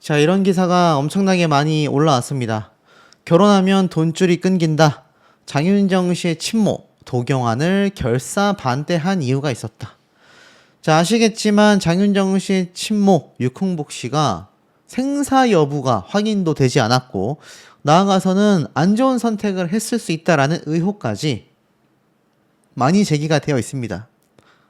자, 이런 기사가 엄청나게 많이 올라왔습니다. 결혼하면 돈줄이 끊긴다. 장윤정 씨의 친모 도경안을 결사 반대한 이유가 있었다. 자, 아시겠지만 장윤정 씨의 친모 유흥복 씨가 생사 여부가 확인도 되지 않았고 나아가서는 안 좋은 선택을 했을 수 있다라는 의혹까지 많이 제기가 되어 있습니다.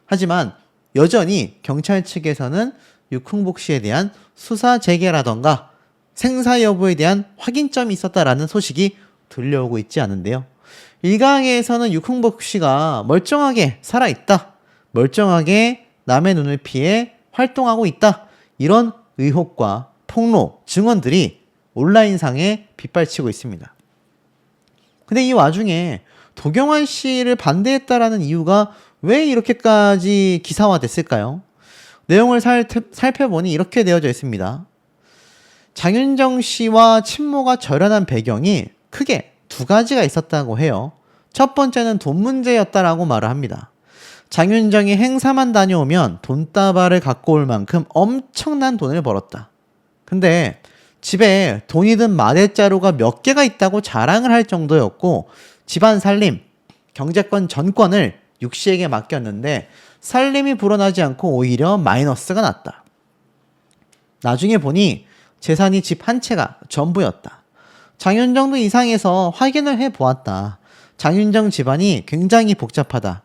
하지만 여전히 경찰 측에서는 유흥복 씨에 대한 수사 재개라던가 생사 여부에 대한 확인점이 있었다라는 소식이 들려오고 있지 않은데요. 일각에서는 유흥복 씨가 멀쩡하게 살아있다. 멀쩡하게 남의 눈을 피해 활동하고 있다. 이런 의혹과 폭로, 증언들이 온라인상에 빗발치고 있습니다. 근데 이 와중에 도경안 씨를 반대했다라는 이유가 왜 이렇게까지 기사화됐을까요? 내용을 살펴보니 이렇게 되어져 있습니다. 장윤정 씨와 친모가 절연한 배경이 크게 두 가지가 있었다고 해요. 첫 번째는 돈 문제였다라고 말을 합니다. 장윤정이 행사만 다녀오면 돈다발을 갖고 올 만큼 엄청난 돈을 벌었다. 근데 집에 돈이 든 마대자루가 몇 개가 있다고 자랑을 할 정도였고 집안 살림, 경제권 전권을 육 씨에게 맡겼는데 살림이 불어나지 않고 오히려 마이너스가 났다. 나중에 보니 재산이 집 한 채가 전부였다. 장윤정도 이상해서 확인을 해보았다. 장윤정 집안이 굉장히 복잡하다.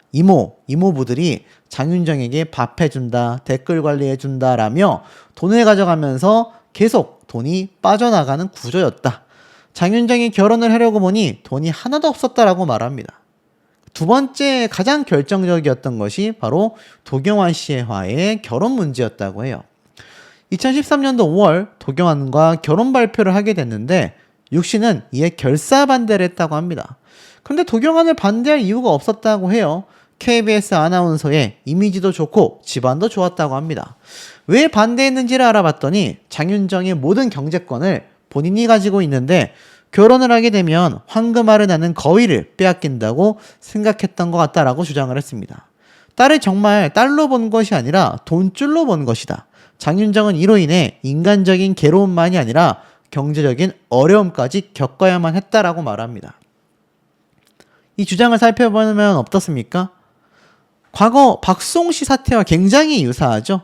이모부들이 장윤정에게 밥 해준다, 댓글 관리해준다 라며 돈을 가져가면서 계속 돈이 빠져나가는 구조였다. 장윤정이 결혼을 하려고 보니 돈이 하나도 없었다라고 말합니다. 두 번째 가장 결정적이었던 것이 바로 도경안 씨와의 결혼 문제였다고 해요. 2013년도 5월 도경안과 결혼 발표를 하게 됐는데 육 씨는 이에 결사 반대를 했다고 합니다. 그런데 도경안을 반대할 이유가 없었다고 해요. KBS 아나운서의 이미지도 좋고 집안도 좋았다고 합니다. 왜 반대했는지를 알아봤더니 장윤정의 모든 경제권을 본인이 가지고 있는데 결혼을 하게 되면 황금알을 낳는 거위를 빼앗긴다고 생각했던 것 같다라고 주장을 했습니다. 딸을 정말 딸로 본 것이 아니라 돈줄로 본 것이다. 장윤정은 이로 인해 인간적인 괴로움만이 아니라 경제적인 어려움까지 겪어야만 했다라고 말합니다. 이 주장을 살펴보면 어떻습니까? 과거 박수홍 씨 사태와 굉장히 유사하죠.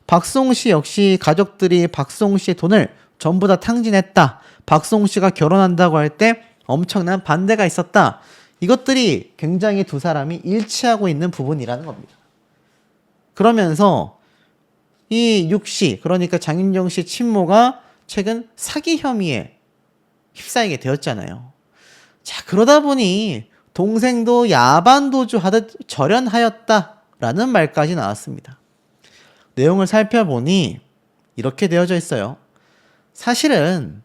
박수홍 씨 역시 가족들이 박수홍 씨의 돈을 전부 다 탕진했다. 박수홍 씨가 결혼한다고 할 때 엄청난 반대가 있었다. 이것들이 굉장히 두 사람이 일치하고 있는 부분이라는 겁니다. 그러면서 이 육 씨, 그러니까 장윤정 씨 친모가 최근 사기 혐의에 휩싸이게 되었잖아요. 자, 그러다 보니 동생도 야반도주 하듯 절연하였다라는 말까지 나왔습니다. 내용을 살펴보니 이렇게 되어져 있어요. 사실은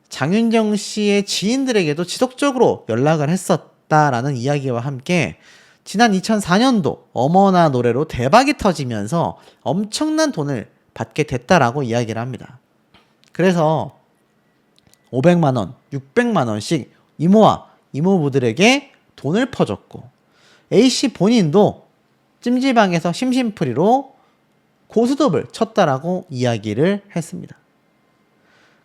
장윤정 씨의 지인들에게도 지속적으로 연락을 했었다라는 이야기와 함께 지난 2004년도 어머나 노래로 대박이 터지면서 엄청난 돈을 받게 됐다라고 이야기를 합니다. 그래서 500만 원, 600만 원씩 이모와 이모부들에게 돈을 퍼줬고 A씨 본인도 찜질방에서 심심풀이로 고스톱을 쳤다라고 이야기를 했습니다.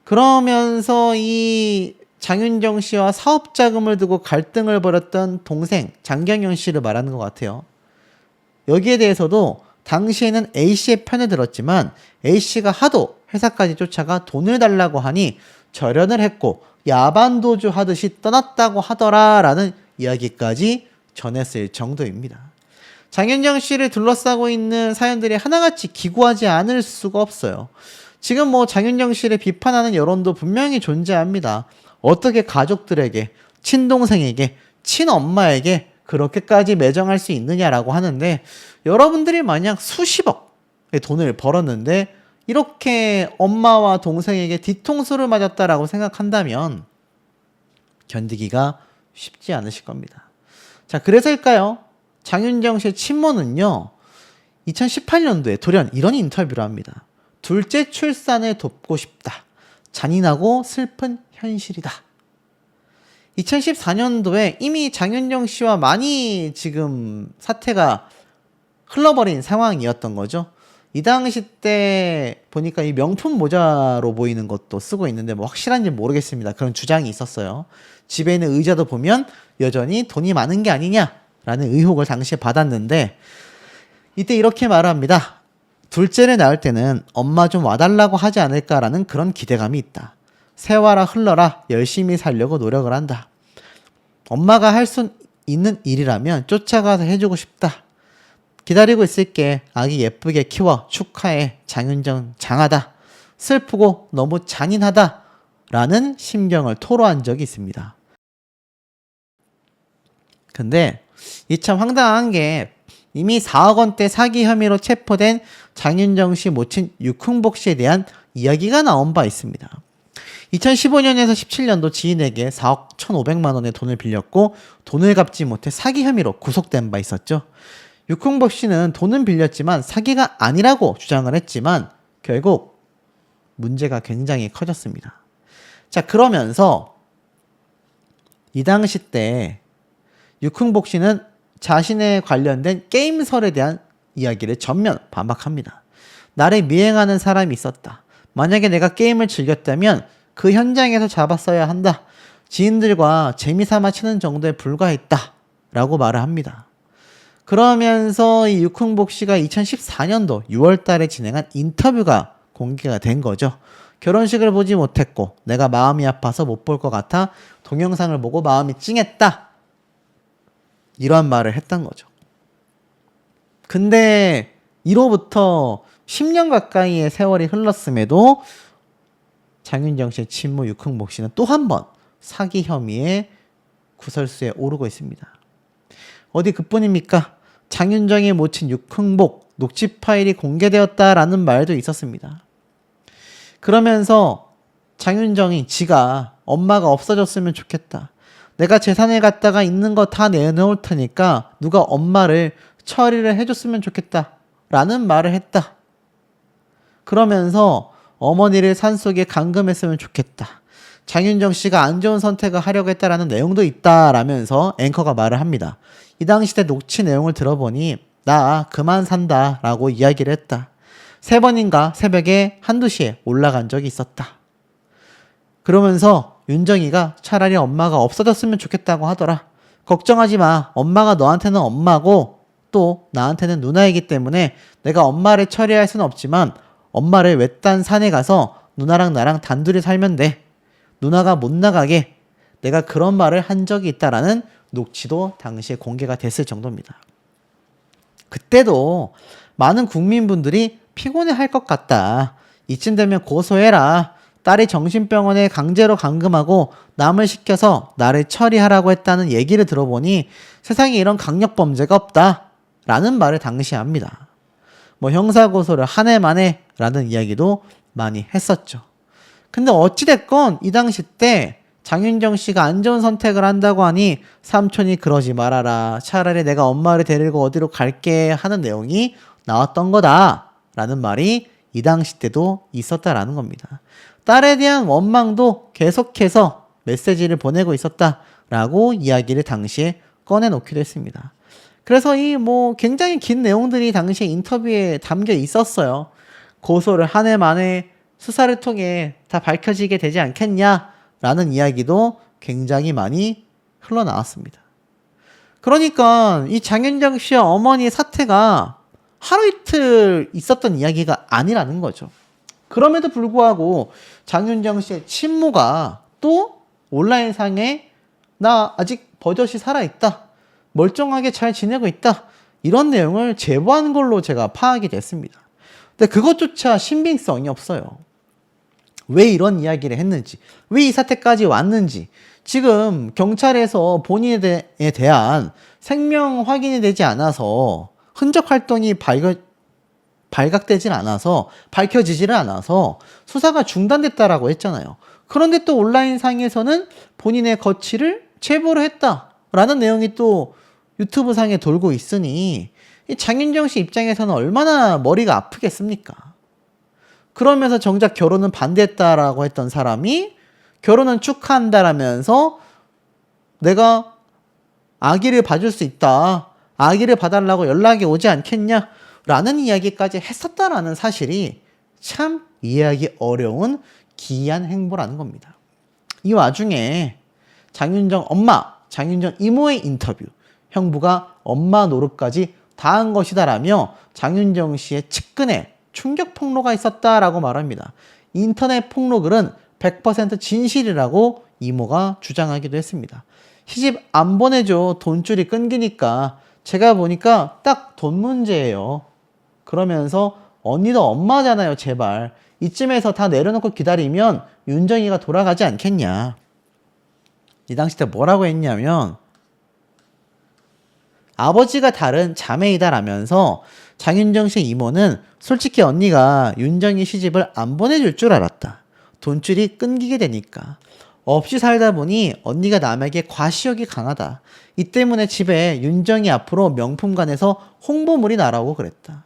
그러면서 이 장윤정 씨와 사업 자금을 두고 갈등을 벌였던 동생 장경영 씨를 말하는 것 같아요. 여기에 대해서도 당시에는 A씨의 편에 들었지만 A씨가 하도 회사까지 쫓아가 돈을 달라고 하니 절연을 했고 야반도주 하듯이 떠났다고 하더라라는 이야기까지 전했을 정도입니다. 장윤정 씨를 둘러싸고 있는 사연들이 하나같이 기구하지 않을 수가 없어요. 지금 뭐 장윤정 씨를 비판하는 여론도 분명히 존재합니다. 어떻게 가족들에게, 친동생에게, 친엄마에게 그렇게까지 매정할 수 있느냐라고 하는데 여러분들이 만약 수십억의 돈을 벌었는데 이렇게 엄마와 동생에게 뒤통수를 맞았다라고 생각한다면 견디기가 쉽지 않으실 겁니다. 자, 그래서일까요? 장윤정 씨의 친모는요, 2018년도에 돌연 이런 인터뷰를 합니다. 둘째 출산을 돕고 싶다. 잔인하고 슬픈 현실이다. 2014년도에 이미 장윤정 씨와 많이 지금 사태가 흘러버린 상황이었던 거죠. 이 당시 때 보니까 이 명품 모자로 보이는 것도 쓰고 있는데 뭐 확실한지 모르겠습니다. 그런 주장이 있었어요. 집에 있는 의자도 보면 여전히 돈이 많은 게 아니냐라는 의혹을 당시에 받았는데 이때 이렇게 말합니다. 둘째를 낳을 때는 엄마 좀 와달라고 하지 않을까라는 그런 기대감이 있다. 세와라 흘러라 열심히 살려고 노력을 한다. 엄마가 할 수 있는 일이라면 쫓아가서 해주고 싶다. 기다리고 있을게. 아기 예쁘게 키워. 축하해. 장윤정 장하다. 슬프고 너무 잔인하다. 라는 심경을 토로한 적이 있습니다. 근데 이 참 황당한 게 이미 4억 원대 사기 혐의로 체포된 장윤정 씨 모친 유흥복 씨에 대한 이야기가 나온 바 있습니다. 2015년에서 17년도 지인에게 4억 1,500만 원의 돈을 빌렸고 돈을 갚지 못해 사기 혐의로 구속된 바 있었죠. 유흥복 씨는 돈은 빌렸지만 사기가 아니라고 주장을 했지만 결국 문제가 굉장히 커졌습니다. 자, 그러면서 이 당시 때 유흥복 씨는 자신에 관련된 게임설에 대한 이야기를 전면 반박합니다. 나를 미행하는 사람이 있었다. 만약에 내가 게임을 즐겼다면 그 현장에서 잡았어야 한다. 지인들과 재미삼아 치는 정도에 불과했다. 라고 말을 합니다. 그러면서 이 유흥복 씨가 2014년도 6월 달에 진행한 인터뷰가 공개가 된 거죠. 결혼식을 보지 못했고 내가 마음이 아파서 못 볼 것 같아 동영상을 보고 마음이 찡했다. 이러한 말을 했던 거죠. 근데 이로부터 10년 가까이의 세월이 흘렀음에도 장윤정 씨의 친모 유흥복 씨는 또 한 번 사기 혐의의 구설수에 오르고 있습니다. 어디 그뿐입니까? 장윤정이 모친 유흥복 녹취 파일이 공개되었다라는 말도 있었습니다. 그러면서 장윤정이 지가 엄마가 없어졌으면 좋겠다. 내가 재산을 갖다가 있는 거 다 내놓을 테니까 누가 엄마를 처리를 해줬으면 좋겠다 라는 말을 했다. 그러면서 어머니를 산속에 감금했으면 좋겠다. 장윤정 씨가 안 좋은 선택을 하려고 했다라는 내용도 있다라면서 앵커가 말을 합니다. 이 당시 때 녹취 내용을 들어보니 나 그만 산다 라고 이야기를 했다. 3번인가 새벽에 1~2시에 올라간 적이 있었다. 그러면서 윤정이가 차라리 엄마가 없어졌으면 좋겠다고 하더라. 걱정하지 마. 엄마가 너한테는 엄마고 또 나한테는 누나이기 때문에 내가 엄마를 처리할 수는 없지만 엄마를 외딴 산에 가서 누나랑 나랑 단둘이 살면 돼. 누나가 못 나가게. 내가 그런 말을 한 적이 있다라는 녹취도 당시에 공개가 됐을 정도입니다. 그때도 많은 국민분들이 피곤해할 것 같다. 이쯤 되면 고소해라. 딸이 정신병원에 강제로 감금하고 남을 시켜서 나를 처리하라고 했다는 얘기를 들어보니 세상에 이런 강력범죄가 없다 라는 말을 당시에 합니다. 뭐 형사고소를 한 해 만에 라는 이야기도 많이 했었죠. 근데 어찌됐건 이 당시 때 장윤정 씨가 안 좋은 선택을 한다고 하니 삼촌이 그러지 말아라. 차라리 내가 엄마를 데리고 어디로 갈게 하는 내용이 나왔던 거다 라는 말이 이 당시 때도 있었다라는 겁니다. 딸에 대한 원망도 계속해서 메시지를 보내고 있었다라고 이야기를 당시에 꺼내놓기도 했습니다. 그래서 이 뭐 굉장히 긴 내용들이 당시에 인터뷰에 담겨 있었어요. 고소를 한 해 만에 수사를 통해 다 밝혀지게 되지 않겠냐라는 이야기도 굉장히 많이 흘러나왔습니다. 그러니까 이 장윤정 씨와 어머니의 사태가 하루 이틀 있었던 이야기가 아니라는 거죠. 그럼에도 불구하고 장윤정 씨의 친모가 또 온라인상에 나 아직 버젓이 살아있다. 멀쩡하게 잘 지내고 있다. 이런 내용을 제보한 걸로 제가 파악이 됐습니다. 근데 그것조차 신빙성이 없어요. 왜 이런 이야기를 했는지, 왜 이 사태까지 왔는지, 지금 경찰에서 본인에 대한 생명 확인이 되지 않아서 흔적 활동이 발각되질 않아서 밝혀지지를 않아서 수사가 중단됐다라고 했잖아요. 그런데 또 온라인상에서는 본인의 거취를 제보를 했다라는 내용이 또 유튜브 상에 돌고 있으니 이 장윤정 씨 입장에서는 얼마나 머리가 아프겠습니까? 그러면서 정작 결혼은 반대했다라고 했던 사람이 결혼은 축하한다라면서 내가 아기를 봐줄 수 있다. 아기를 봐달라고 연락이 오지 않겠냐? 라는 이야기까지 했었다라는 사실이 참 이해하기 어려운 기이한 행보라는 겁니다. 이 와중에 장윤정 엄마, 장윤정 이모의 인터뷰, 형부가 엄마 노릇까지 다 한 것이다라며 장윤정 씨의 측근에 충격 폭로가 있었다라고 말합니다. 인터넷 폭로글은 100% 진실이라고 이모가 주장하기도 했습니다. 시집 안 보내줘. 돈줄이 끊기니까. 제가 보니까 딱 돈 문제예요. 그러면서 언니도 엄마잖아요. 제발. 이쯤에서 다 내려놓고 기다리면 윤정이가 돌아가지 않겠냐. 이 당시 때 뭐라고 했냐면 아버지가 다른 자매이다라면서 장윤정 씨 이모는 솔직히 언니가 윤정이 시집을 안 보내줄 줄 알았다. 돈줄이 끊기게 되니까. 없이 살다 보니 언니가 남에게 과시욕이 강하다. 이 때문에 집에 윤정이 앞으로 명품관에서 홍보물이 나라고 그랬다.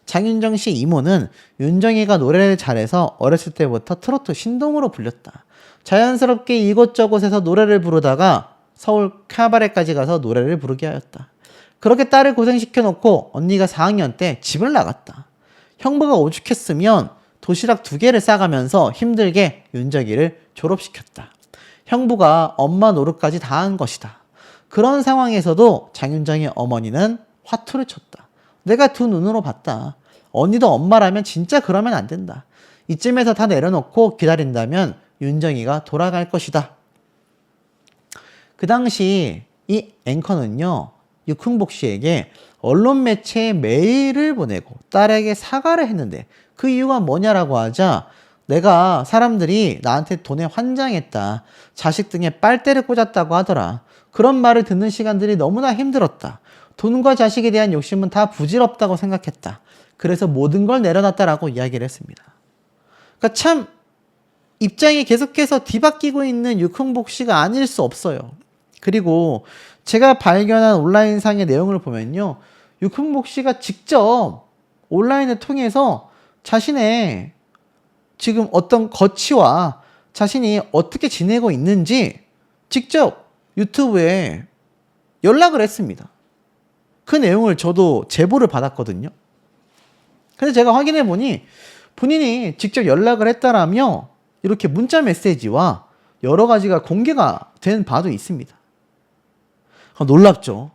장윤정 씨 이모는 윤정이가 노래를 잘해서 어렸을 때부터 트로트 신동으로 불렸다. 자연스럽게 이곳저곳에서 노래를 부르다가 서울 카바레까지 가서 노래를 부르게 하였다. 그렇게 딸을 고생시켜놓고 언니가 4학년 때 집을 나갔다. 형부가 오죽했으면 도시락 2개를 싸가면서 힘들게 윤정이를 졸업시켰다. 형부가 엄마 노릇까지 다 한 것이다. 그런 상황에서도 장윤정의 어머니는 화투를 쳤다. 내가 두 눈으로 봤다. 언니도 엄마라면 진짜 그러면 안 된다. 이쯤에서 다 내려놓고 기다린다면 윤정이가 돌아갈 것이다. 그 당시 이 앵커는요, 육흥복 씨에게 언론 매체에 메일을 보내고 딸에게 사과를 했는데 그 이유가 뭐냐라고 하자 내가 사람들이 나한테 돈에 환장했다. 자식 등에 빨대를 꽂았다고 하더라. 그런 말을 듣는 시간들이 너무나 힘들었다. 돈과 자식에 대한 욕심은 다 부질없다고 생각했다. 그래서 모든 걸 내려놨다라고 이야기를 했습니다. 그러니까 참 입장이 계속해서 뒤바뀌고 있는 육흥복 씨가 아닐 수 없어요. 그리고 제가 발견한 온라인상의 내용을 보면요. 육흥복 씨가 직접 온라인을 통해서 자신의 지금 어떤 거취와 자신이 어떻게 지내고 있는지 직접 유튜브에 연락을 했습니다. 그 내용을 저도 제보를 받았거든요. 그래서 제가 확인해 보니 본인이 직접 연락을 했다라며 이렇게 문자 메시지와 여러 가지가 공개가 된 바도 있습니다. 놀랍죠?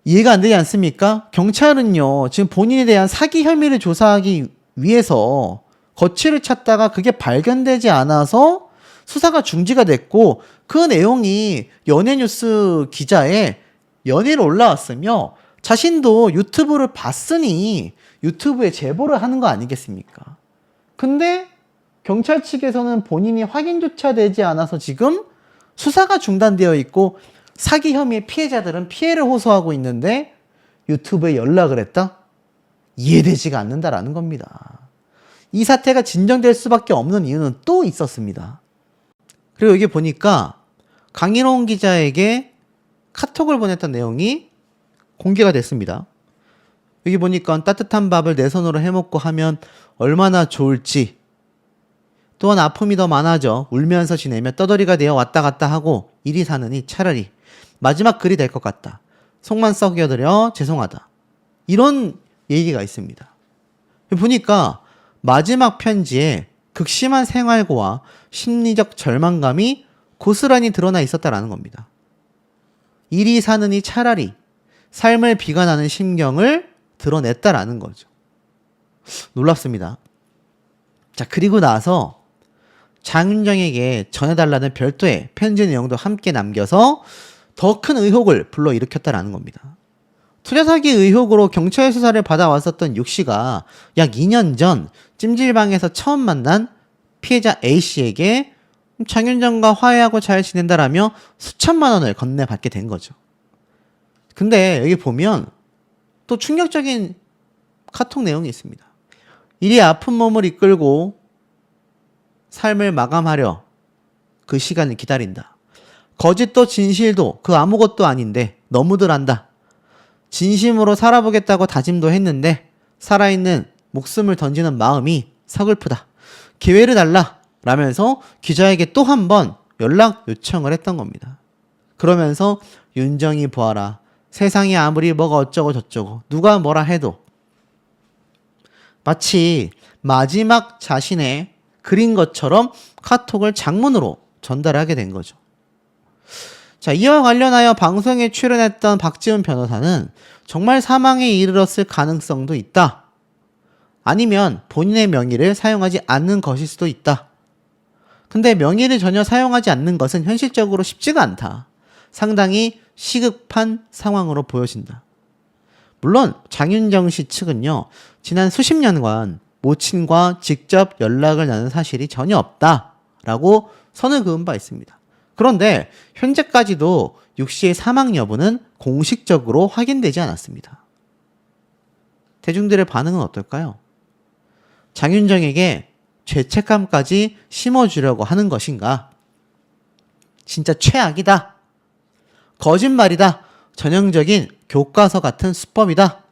이해가 안 되지 않습니까? 경찰은요, 지금 본인에 대한 사기 혐의를 조사하기 위해서 거취를 찾다가 그게 발견되지 않아서 수사가 중지가 됐고 그 내용이 연예뉴스 기자에 연예로 올라왔으며 자신도 유튜브를 봤으니 유튜브에 제보를 하는 거 아니겠습니까? 근데 경찰 측에서는 본인이 확인조차 되지 않아서 지금 수사가 중단되어 있고 사기 혐의의 피해자들은 피해를 호소하고 있는데 유튜브에 연락을 했다? 이해되지가 않는다라는 겁니다. 이 사태가 진정될 수밖에 없는 이유는 또 있었습니다. 그리고 여기 보니까 강인홍 기자에게 카톡을 보냈던 내용이 공개가 됐습니다. 여기 보니까 따뜻한 밥을 내 손으로 해먹고 하면 얼마나 좋을지, 또한 아픔이 더 많아져 울면서 지내며 떠돌이가 되어 왔다 갔다 하고 이리 사느니 차라리 마지막 글이 될 것 같다. 속만 썩여드려 죄송하다. 이런 얘기가 있습니다. 보니까 마지막 편지에 극심한 생활고와 심리적 절망감이 고스란히 드러나 있었다라는 겁니다. 이리 사느니 차라리 삶을 비관하는 심경을 드러냈다라는 거죠. 놀랍습니다. 자, 그리고 나서 장윤정에게 전해달라는 별도의 편지 내용도 함께 남겨서 더 큰 의혹을 불러일으켰다라는 겁니다. 투자 사기 의혹으로 경찰 수사를 받아왔었던 육 씨가 약 2년 전 찜질방에서 처음 만난 피해자 A 씨에게 장윤정과 화해하고 잘 지낸다라며 수천만 원을 건네받게 된 거죠. 근데 여기 보면 또 충격적인 카톡 내용이 있습니다. 이리 아픈 몸을 이끌고 삶을 마감하려 그 시간을 기다린다. 거짓도 진실도 그 아무것도 아닌데 너무들 한다. 진심으로 살아보겠다고 다짐도 했는데 살아있는 목숨을 던지는 마음이 서글프다. 기회를 달라 라면서 기자에게 또 한 번 연락 요청을 했던 겁니다. 그러면서 윤정이 보아라. 세상이 아무리 뭐가 어쩌고 저쩌고 누가 뭐라 해도 마치 마지막 자신의 그린 것처럼 카톡을 장문으로 전달하게 된 거죠. 자, 이와 관련하여 방송에 출연했던 박지훈 변호사는 정말 사망에 이르렀을 가능성도 있다. 아니면 본인의 명의를 사용하지 않는 것일 수도 있다. 근데 명의를 전혀 사용하지 않는 것은 현실적으로 쉽지가 않다. 상당히 시급한 상황으로 보여진다. 물론 장윤정 씨 측은요, 지난 수십 년간 모친과 직접 연락을 나눈 사실이 전혀 없다라고 선을 그은 바 있습니다. 그런데 현재까지도 육 씨의 사망 여부는 공식적으로 확인되지 않았습니다. 대중들의 반응은 어떨까요? 장윤정에게 죄책감까지 심어주려고 하는 것인가? 진짜 최악이다. 거짓말이다. 전형적인 교과서 같은 수법이다.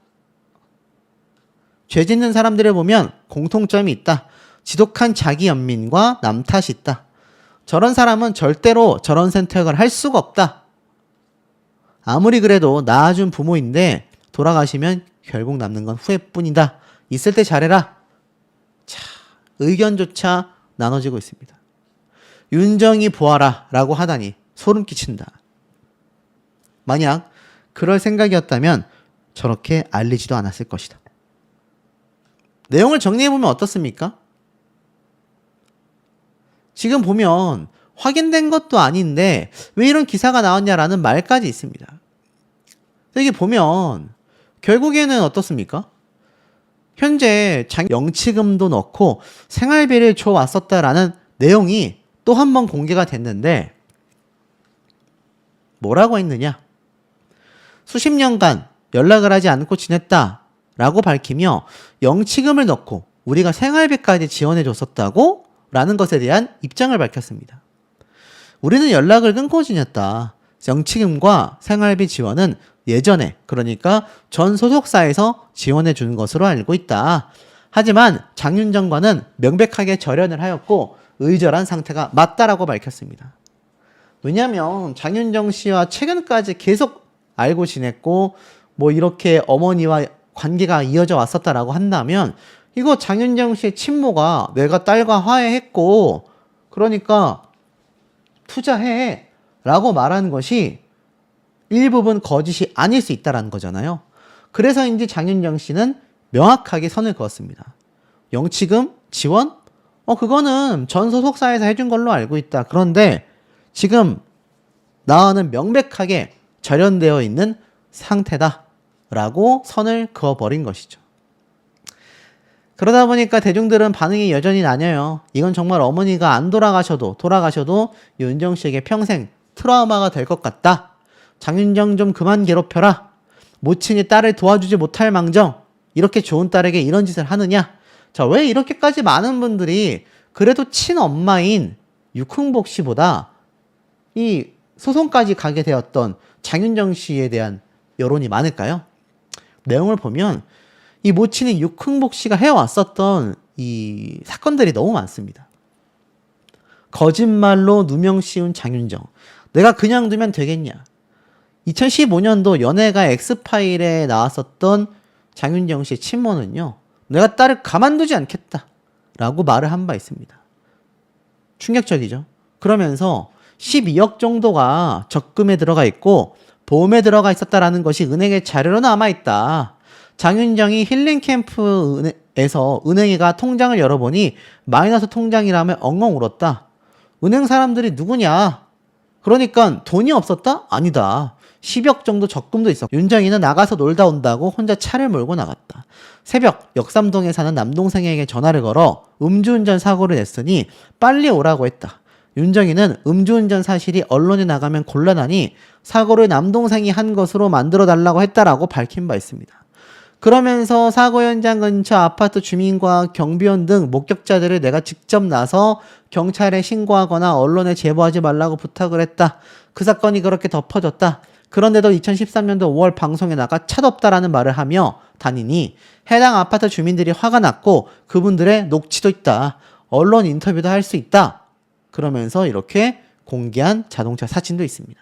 죄 짓는 사람들을 보면 공통점이 있다. 지독한 자기 연민과 남 탓이 있다. 저런 사람은 절대로 저런 선택을 할 수가 없다. 아무리 그래도 낳아준 부모인데 돌아가시면 결국 남는 건 후회뿐이다. 있을 때 잘해라. 자, 의견조차 나눠지고 있습니다. 윤정이 보아라 라고 하다니 소름 끼친다. 만약 그럴 생각이었다면 저렇게 알리지도 않았을 것이다. 내용을 정리해보면 어떻습니까? 지금 보면 확인된 것도 아닌데 왜 이런 기사가 나왔냐라는 말까지 있습니다. 여기 보면 결국에는 어떻습니까? 현재 영치금도 넣고 생활비를 줘왔었다라는 내용이 또 한 번 공개가 됐는데 뭐라고 했느냐? 수십 년간 연락을 하지 않고 지냈다라고 밝히며 영치금을 넣고 우리가 생활비까지 지원해 줬었다고 라는 것에 대한 입장을 밝혔습니다. 우리는 연락을 끊고 지냈다. 영치금과 생활비 지원은 예전에, 그러니까 전 소속사에서 지원해 주는 것으로 알고 있다. 하지만 장윤정과는 명백하게 절연을 하였고 의절한 상태가 맞다라고 밝혔습니다. 왜냐하면 장윤정 씨와 최근까지 계속 알고 지냈고 뭐 이렇게 어머니와 관계가 이어져 왔었다라고 한다면 이거 장윤정 씨의 친모가 내가 딸과 화해했고 그러니까 투자해 라고 말하는 것이 일부분 거짓이 아닐 수 있다는 거잖아요. 그래서인지 장윤정 씨는 명확하게 선을 그었습니다. 영치금 지원? 그거는 전 소속사에서 해준 걸로 알고 있다. 그런데 지금 나와는 명백하게 절연되어 있는 상태다 라고 선을 그어버린 것이죠. 그러다 보니까 대중들은 반응이 여전히 나뉘어요. 이건 정말 어머니가 안 돌아가셔도 윤정 씨에게 평생 트라우마가 될 것 같다. 장윤정 좀 그만 괴롭혀라. 모친이 딸을 도와주지 못할 망정 이렇게 좋은 딸에게 이런 짓을 하느냐. 자, 왜 이렇게까지 많은 분들이 그래도 친엄마인 유흥복 씨보다 이 소송까지 가게 되었던 장윤정 씨에 대한 여론이 많을까요? 내용을 보면 이 모친인 유흥복 씨가 해왔었던 이 사건들이 너무 많습니다. 거짓말로 누명 씌운 장윤정. 내가 그냥 두면 되겠냐. 2015년도 연애가 엑스파일에 나왔었던 장윤정 씨의 친모는요. 내가 딸을 가만두지 않겠다 라고 말을 한 바 있습니다. 충격적이죠. 그러면서 12억 정도가 적금에 들어가 있고 보험에 들어가 있었다라는 것이 은행에 자료로 남아있다. 장윤정이 힐링캠프에서 은행이가 통장을 열어보니 마이너스 통장이라며 엉엉 울었다. 은행 사람들이 누구냐? 그러니까 돈이 없었다? 아니다. 10억 정도 적금도 있었고 윤정이는 나가서 놀다 온다고 혼자 차를 몰고 나갔다. 새벽 역삼동에 사는 남동생에게 전화를 걸어 음주운전 사고를 냈으니 빨리 오라고 했다. 윤정이는 음주운전 사실이 언론에 나가면 곤란하니 사고를 남동생이 한 것으로 만들어달라고 했다라고 밝힌 바 있습니다. 그러면서 사고 현장 근처 아파트 주민과 경비원 등 목격자들을 내가 직접 나서 경찰에 신고하거나 언론에 제보하지 말라고 부탁을 했다. 그 사건이 그렇게 덮어졌다. 그런데도 2013년도 5월 방송에 나가 찻없다라는 말을 하며 다니니 해당 아파트 주민들이 화가 났고 그분들의 녹취도 있다. 언론 인터뷰도 할 수 있다. 그러면서 이렇게 공개한 자동차 사진도 있습니다.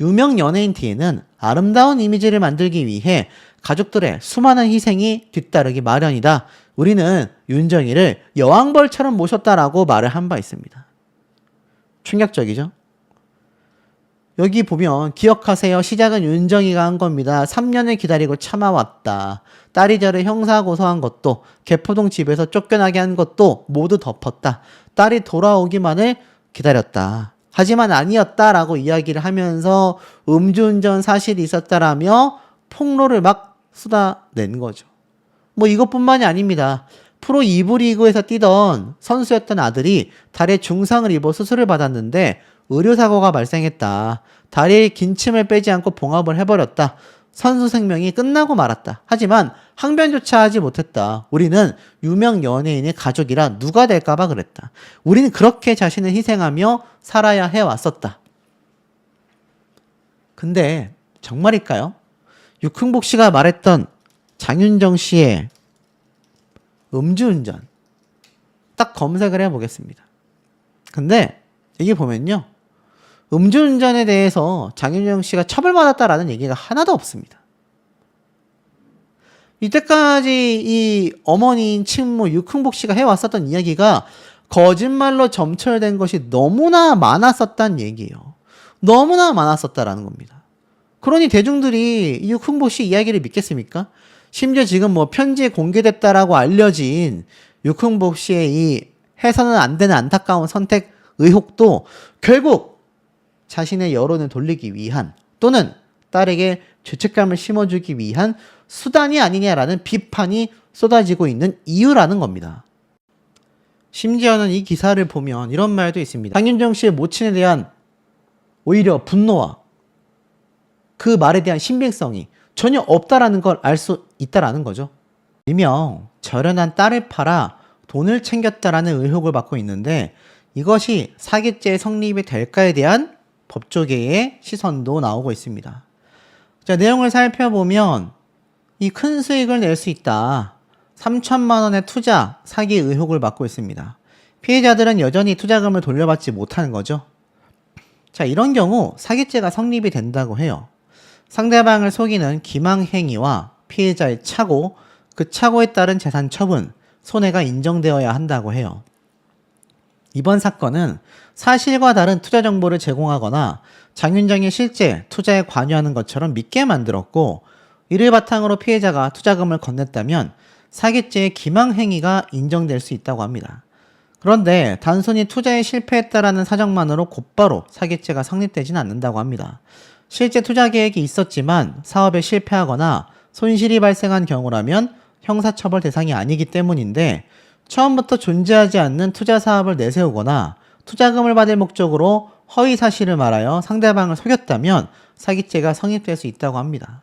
유명 연예인 뒤에는 아름다운 이미지를 만들기 위해 가족들의 수많은 희생이 뒤따르기 마련이다. 우리는 윤정이를 여왕벌처럼 모셨다라고 말을 한 바 있습니다. 충격적이죠? 여기 보면 기억하세요. 시작은 윤정이가 한 겁니다. 3년을 기다리고 참아왔다. 딸이 저를 형사 고소한 것도 개포동 집에서 쫓겨나게 한 것도 모두 덮었다. 딸이 돌아오기만을 기다렸다. 하지만 아니었다라고 이야기를 하면서 음주운전 사실이 있었다라며 폭로를 막 쏟아낸 거죠. 뭐 이것뿐만이 아닙니다. 프로 2부 리그에서 뛰던 선수였던 아들이 다리에 중상을 입어 수술을 받았는데 의료사고가 발생했다. 다리에 긴침을 빼지 않고 봉합을 해버렸다. 선수 생명이 끝나고 말았다. 하지만 항변조차 하지 못했다. 우리는 유명 연예인의 가족이라 누가 될까봐 그랬다. 우리는 그렇게 자신을 희생하며 살아야 해왔었다. 근데 정말일까요? 육흥복 씨가 말했던 장윤정 씨의 음주운전 딱 검색을 해보겠습니다. 근데 여기 보면요, 음주운전에 대해서 장윤정 씨가 처벌받았다라는 얘기가 하나도 없습니다. 이때까지 이 어머니인 친모 육흥복 씨가 해왔었던 이야기가 거짓말로 점철된 것이 너무나 많았었단 얘기예요. 너무나 많았었다라는 겁니다. 그러니 대중들이 이 육흥복 씨 이야기를 믿겠습니까? 심지어 지금 뭐 편지에 공개됐다라고 알려진 육흥복 씨의 이 해서는 안 되는 안타까운 선택 의혹도 결국 자신의 여론을 돌리기 위한 또는 딸에게 죄책감을 심어주기 위한 수단이 아니냐라는 비판이 쏟아지고 있는 이유라는 겁니다. 심지어는 이 기사를 보면 이런 말도 있습니다. 장윤정 씨의 모친에 대한 오히려 분노와 그 말에 대한 신빙성이 전혀 없다라는 걸 알 수 있다라는 거죠. 일명 저렴한 딸을 팔아 돈을 챙겼다라는 의혹을 받고 있는데 이것이 사기죄 성립이 될까에 대한 법조계의 시선도 나오고 있습니다. 자, 내용을 살펴보면 이 큰 수익을 낼 수 있다. 3천만 원의 투자 사기 의혹을 받고 있습니다. 피해자들은 여전히 투자금을 돌려받지 못하는 거죠. 자, 이런 경우 사기죄가 성립이 된다고 해요. 상대방을 속이는 기망행위와 피해자의 착오, 그 착오에 따른 재산 처분, 손해가 인정되어야 한다고 해요. 이번 사건은 사실과 다른 투자 정보를 제공하거나 장윤정이 실제 투자에 관여하는 것처럼 믿게 만들었고, 이를 바탕으로 피해자가 투자금을 건넸다면 사기죄의 기망행위가 인정될 수 있다고 합니다. 그런데 단순히 투자에 실패했다라는 사정만으로 곧바로 사기죄가 성립되진 않는다고 합니다. 실제 투자 계획이 있었지만 사업에 실패하거나 손실이 발생한 경우라면 형사처벌 대상이 아니기 때문인데, 처음부터 존재하지 않는 투자 사업을 내세우거나 투자금을 받을 목적으로 허위 사실을 말하여 상대방을 속였다면 사기죄가 성립될 수 있다고 합니다.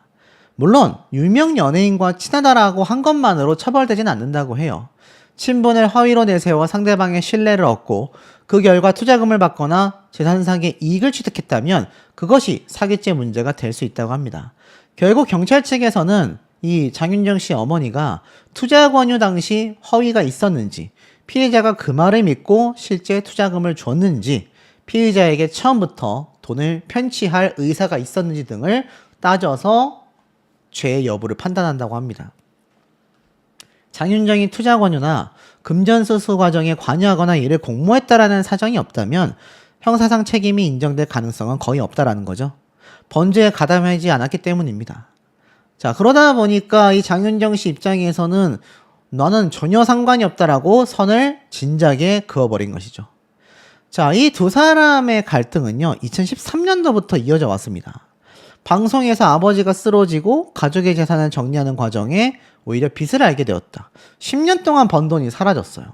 물론 유명 연예인과 친하다라고 한 것만으로 처벌되진 않는다고 해요. 친분을 허위로 내세워 상대방의 신뢰를 얻고 그 결과 투자금을 받거나 재산상의 이익을 취득했다면 그것이 사기죄 문제가 될 수 있다고 합니다. 결국 경찰 측에서는 이 장윤정 씨 어머니가 투자 권유 당시 허위가 있었는지, 피해자가 그 말을 믿고 실제 투자금을 줬는지, 피의자에게 처음부터 돈을 편취할 의사가 있었는지 등을 따져서 죄의 여부를 판단한다고 합니다. 장윤정이 투자 권유나 금전수수 과정에 관여하거나 이를 공모했다라는 사정이 없다면 형사상 책임이 인정될 가능성은 거의 없다라는 거죠. 범죄에 가담하지 않았기 때문입니다. 자, 그러다 보니까 이 장윤정 씨 입장에서는 너는 전혀 상관이 없다라고 선을 진작에 그어버린 것이죠. 자, 이 두 사람의 갈등은요, 2013년도부터 이어져 왔습니다. 방송에서 아버지가 쓰러지고 가족의 재산을 정리하는 과정에 오히려 빚을 알게 되었다. 10년 동안 번 돈이 사라졌어요.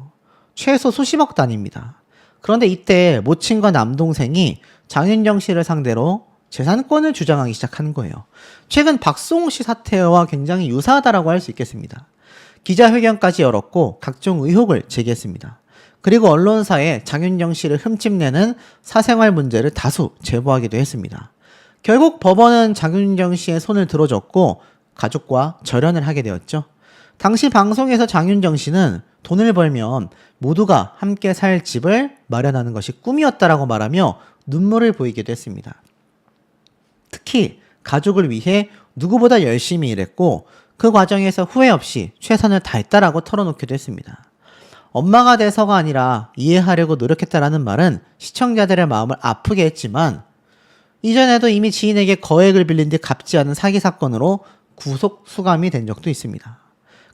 최소 수십억 단위입니다. 그런데 이때 모친과 남동생이 장윤정 씨를 상대로 재산권을 주장하기 시작하는 거예요. 최근 박수홍 씨 사태와 굉장히 유사하다라고 할 수 있겠습니다. 기자회견까지 열었고 각종 의혹을 제기했습니다. 그리고 언론사에 장윤정 씨를 흠집내는 사생활 문제를 다수 제보하기도 했습니다. 결국 법원은 장윤정 씨의 손을 들어줬고 가족과 절연을 하게 되었죠. 당시 방송에서 장윤정 씨는 돈을 벌면 모두가 함께 살 집을 마련하는 것이 꿈이었다라고 말하며 눈물을 보이기도 했습니다. 특히 가족을 위해 누구보다 열심히 일했고 그 과정에서 후회 없이 최선을 다했다라고 털어놓기도 했습니다. 엄마가 돼서가 아니라 이해하려고 노력했다라는 말은 시청자들의 마음을 아프게 했지만 이전에도 이미 지인에게 거액을 빌린 뒤 갚지 않은 사기 사건으로 구속 수감이 된 적도 있습니다.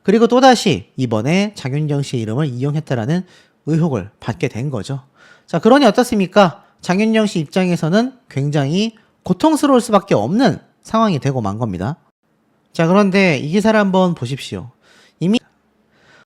그리고 또다시 이번에 장윤정 씨의 이름을 이용했다라는 의혹을 받게 된 거죠. 자, 그러니 어떻습니까? 장윤정 씨 입장에서는 굉장히 고통스러울 수밖에 없는 상황이 되고 만 겁니다. 자, 그런데 이 기사를 한번 보십시오. 이미